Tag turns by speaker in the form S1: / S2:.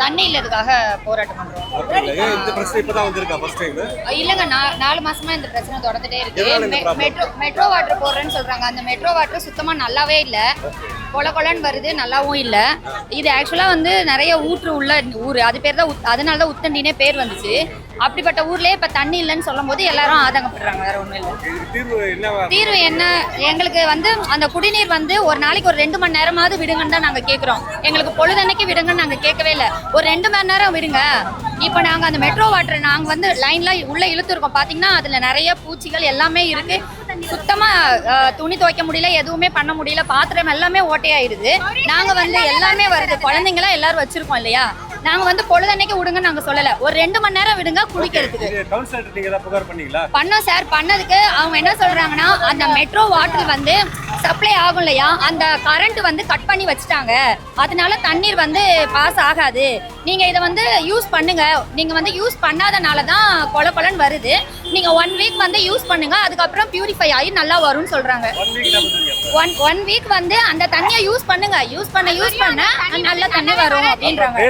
S1: தண்ணி இல்லதுக்காக போராட்டம் பண்றோம்.
S2: இந்த பிரச்சனை இப்பதான் வந்திருக்கா ஃபர்ஸ்ட் டைம்?
S1: இல்லங்க 4 மாசமா இந்த பிரச்சனை தொடர்ந்துட்டே இருக்கு. மெட்ரோ வாட்டர் போடுறேன்னு சொல்றாங்க. அந்த மெட்ரோ வாட்டர் சுத்தமா நல்லாவே இல்ல, கொலன்னு வருது, நல்லாவும் இல்ல. இது ஆக்சுவலா வந்து நிறைய ஊற்று உள்ள ஊர், அது பேர் தான் அதனாலதான் உத்தண்டினே பேர் வந்துச்சு. அப்படிப்பட்ட ஊர்லயே இப்ப தண்ணி இல்லைன்னு சொல்லும் போது எல்லாரும் ஆதங்கப்படுறாங்க. வேற ஒண்ணும் இல்ல. தீர்வு என்ன? எங்களுக்கு வந்து அந்த குடிநீர் வந்து ஒரு நாளைக்கு ஒரு 2 மணி நேரமாவது விடுங்கன்னு தான் நாங்க கேக்குறோம். எங்களுக்கு பொழுதன்னைக்கு விடுங்கன்னு நாங்க கேட்கவே இல்லை. ஒரு 2 மணி நேரம் விடுங்க. இப்ப நாங்க அந்த மெட்ரோ வாட்டர் நாங்க வந்து லைன்ல உள்ள இழுத்துருக்கோம். பாத்தீங்கன்னா அதுல நிறைய பூச்சிகள் எல்லாமே இருக்கு. சுத்தமா துணி துவைக்க முடியல, எதுவுமே பண்ண முடியல. பாத்திரம் எல்லாமே ஓட்டையாயிருது. நாங்க வந்து எல்லாமே வருது, குழந்தைங்களாம் எல்லாரும் வச்சிருக்கோம் இல்லையா. நாங்க வந்து பொழுதன்னைக்கு விடுங்கன்னு நாங்க சொல்லல, ஒரு 2 மணி நேரம் விடுங்க குளிக்கிறதுக்கு. பண்ணோம் சார். பண்ணதுக்கு அவங்க என்ன சொல்றாங்கன்னா, அந்த மெட்ரோ வாட்டர் வந்து சப்ளை ஆகும் இல்லையா, அந்த கரண்ட் வந்து கட் பண்ணி வச்சுட்டாங்க, அதனால தண்ணீர் வந்து பாஸ் ஆகாது. நீங்க இதை வந்து யூஸ் பண்ணுங்க. நீங்க வந்து யூஸ் பண்ணாதனால தான் கொலன்னு வருது. நீங்க 1 வீக் வந்து யூஸ் பண்ணுங்க, அதுக்கப்புறம் பியூரிஃபை ஆகி நல்லா வரும்னு சொல்றாங்க. 1 வீக் வந்து அந்த தண்ணியை யூஸ் பண்ணுங்க. யூஸ் பண்ண நல்ல தண்ணி வரும் அப்படின்றாங்க.